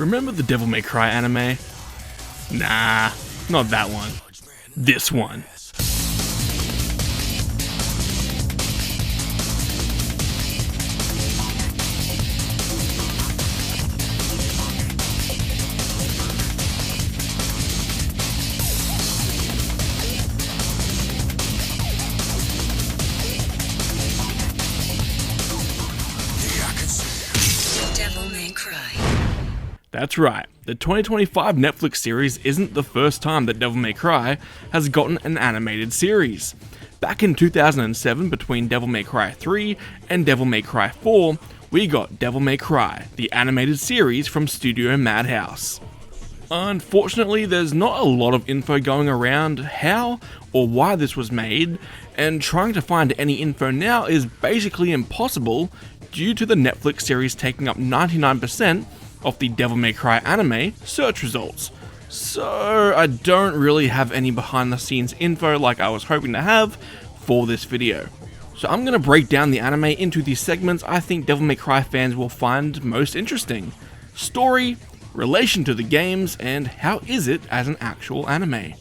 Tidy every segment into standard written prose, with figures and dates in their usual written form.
Remember the Devil May Cry anime? Nah, not that one. This one. Devil May Cry. That's right, the 2025 Netflix series isn't the first time that Devil May Cry has gotten an animated series. Back in 2007, between Devil May Cry 3 and Devil May Cry 4, we got Devil May Cry, the animated series from Studio Madhouse. Unfortunately, there's not a lot of info going around how or why this was made, and trying to find any info now is basically impossible due to the Netflix series taking up 99% of the Devil May Cry anime search results. So I don't really have any behind the scenes info like I was hoping to have for this video. So I'm going to break down the anime into the segments I think Devil May Cry fans will find most interesting: story, relation to the games, and how is it as an actual anime.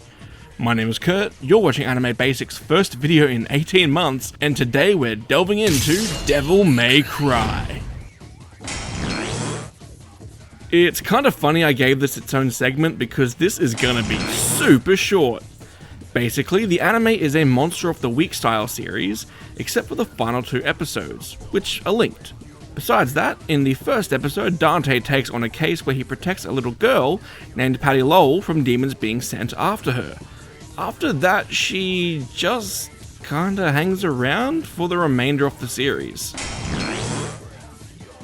My name is Kurt, you're watching Anime Basics' first video in 18 months, and today we're delving into Devil May Cry. It's kind of funny I gave this its own segment because this is gonna be super short. Basically, the anime is a Monster of the Week style series, except for the final 2 episodes, which are linked. Besides that, in the first episode, Dante takes on a case where he protects a little girl named Patty Lowell from demons being sent after her. After that, she just kinda hangs around for the remainder of the series.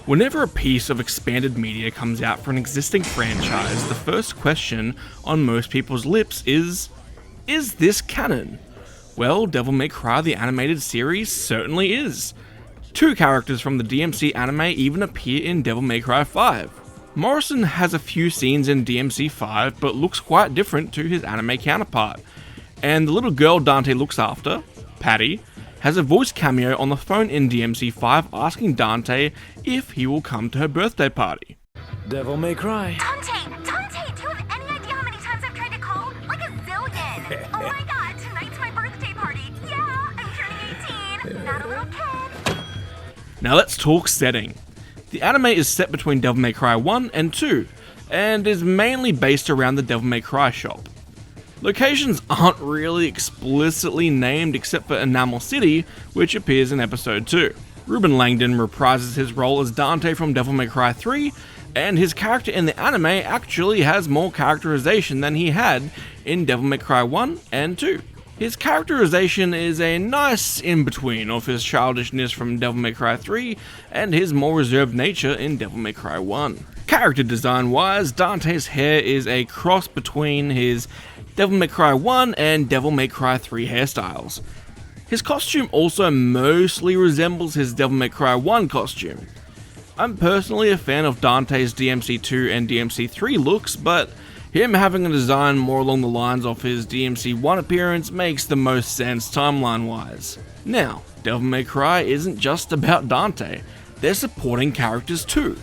Whenever a piece of expanded media comes out for an existing franchise, the first question on most people's lips is this canon? Well, Devil May Cry the animated series certainly is. 2 characters from the DMC anime even appear in Devil May Cry 5. Morrison has a few scenes in DMC 5, but looks quite different to his anime counterpart. And the little girl Dante looks after, Patty, has a voice cameo on the phone in DMC 5 asking Dante if he will come to her birthday party. Devil May Cry. Dante, do you have any idea how many times I've tried to call? Like a zillion. Oh my god, tonight's my birthday party. Yeah, I'm turning 18. Not a little kid. Now let's talk setting. The anime is set between Devil May Cry 1 and 2, and is mainly based around the Devil May Cry shop. Locations aren't really explicitly named except for Enamel City, which appears in episode 2. Ruben Langdon reprises his role as Dante from Devil May Cry 3, and his character in the anime actually has more characterization than he had in Devil May Cry 1 and 2. His characterization is a nice in-between of his childishness from Devil May Cry 3 and his more reserved nature in Devil May Cry 1. Character design wise, Dante's hair is a cross between his Devil May Cry 1 and Devil May Cry 3 hairstyles. His costume also mostly resembles his Devil May Cry 1 costume. I'm personally a fan of Dante's DMC 2 and DMC 3 looks, but him having a design more along the lines of his DMC 1 appearance makes the most sense timeline wise. Now, Devil May Cry isn't just about Dante, they're supporting characters too.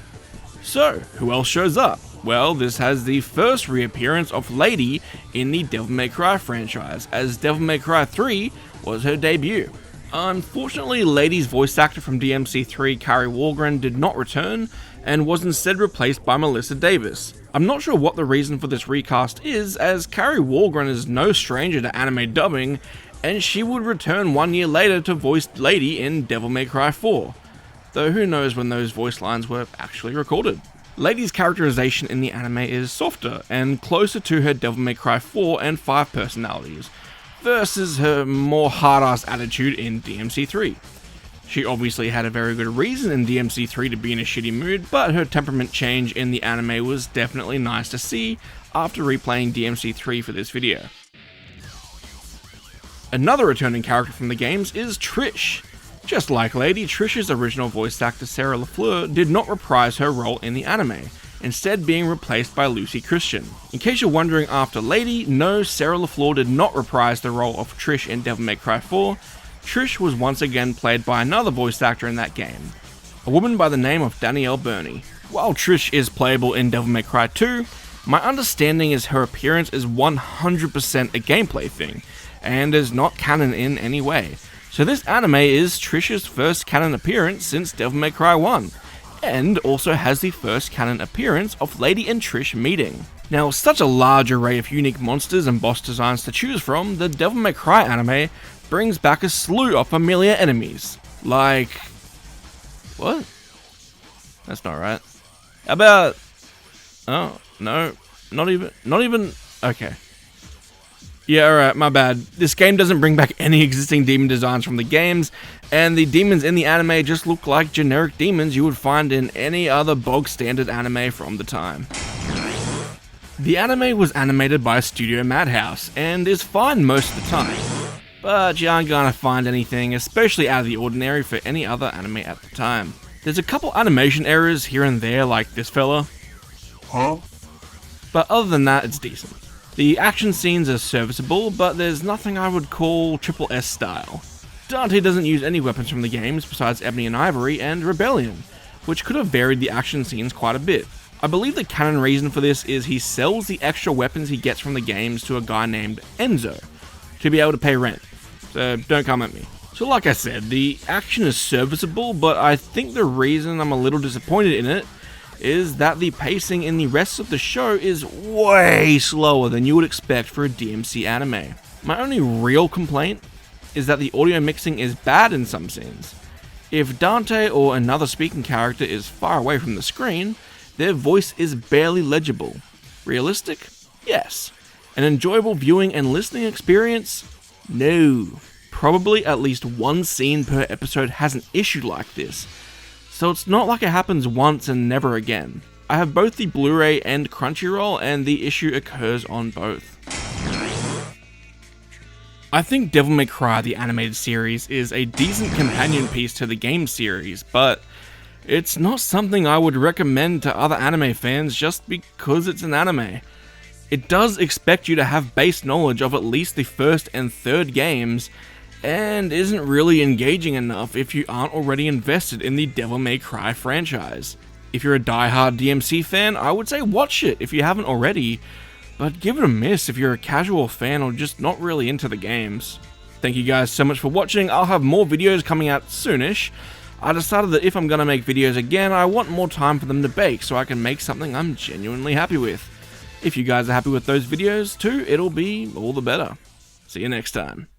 So, who else shows up? Well, this has the first reappearance of Lady in the Devil May Cry franchise, as Devil May Cry 3 was her debut. Unfortunately, Lady's voice actor from DMC 3, Kari Wahlgren, did not return, and was instead replaced by Melissa Davis. I'm not sure what the reason for this recast is, as Kari Wahlgren is no stranger to anime dubbing, and she would return 1 year later to voice Lady in Devil May Cry 4. Though who knows when those voice lines were actually recorded. Lady's characterization in the anime is softer and closer to her Devil May Cry 4 and 5 personalities, versus her more hard-ass attitude in DMC 3. She obviously had a very good reason in DMC 3 to be in a shitty mood, but her temperament change in the anime was definitely nice to see after replaying DMC 3 for this video. Another returning character from the games is Trish. Just like Lady, Trish's original voice actor Sarah LaFleur did not reprise her role in the anime, instead being replaced by Lucy Christian. In case you're wondering after Lady, no, Sarah LaFleur did not reprise the role of Trish in Devil May Cry 4. Trish was once again played by another voice actor in that game, a woman by the name of Danielle Burney. While Trish is playable in Devil May Cry 2, my understanding is her appearance is 100% a gameplay thing, and is not canon in any way. So this anime is Trish's first canon appearance since Devil May Cry 1, and also has the first canon appearance of Lady and Trish meeting. Now, with such a large array of unique monsters and boss designs to choose from, the Devil May Cry anime brings back a slew of familiar enemies. Like... what? That's not right. How about... oh, no. Not even... okay. Yeah, alright, my bad. This game doesn't bring back any existing demon designs from the games, and the demons in the anime just look like generic demons you would find in any other bog standard anime from the time. The anime was animated by Studio Madhouse, and is fine most of the time, but you aren't gonna find anything especially out of the ordinary for any other anime at the time. There's a couple animation errors here and there like this fella, but other than that it's decent. The action scenes are serviceable, but there's nothing I would call Triple S style. Dante doesn't use any weapons from the games besides Ebony and Ivory and Rebellion, which could have varied the action scenes quite a bit. I believe the canon reason for this is he sells the extra weapons he gets from the games to a guy named Enzo to be able to pay rent, so don't come at me. So like I said, the action is serviceable, but I think the reason I'm a little disappointed in it is that the pacing in the rest of the show is way slower than you would expect for a DMC anime. My only real complaint is that the audio mixing is bad in some scenes. If Dante or another speaking character is far away from the screen, their voice is barely legible. Realistic? Yes. An enjoyable viewing and listening experience? No. Probably at least one scene per episode has an issue like this, so it's not like it happens once and never again. I have both the Blu-ray and Crunchyroll, and the issue occurs on both. I think Devil May Cry the animated series is a decent companion piece to the game series, but it's not something I would recommend to other anime fans just because it's an anime. It does expect you to have base knowledge of at least the first and third games, and isn't really engaging enough if you aren't already invested in the Devil May Cry franchise. If you're a die-hard DMC fan, I would say watch it if you haven't already, but give it a miss if you're a casual fan or just not really into the games. Thank you guys so much for watching. I'll have more videos coming out soonish. I decided that if I'm gonna make videos again, I want more time for them to bake so I can make something I'm genuinely happy with. If you guys are happy with those videos too, it'll be all the better. See you next time.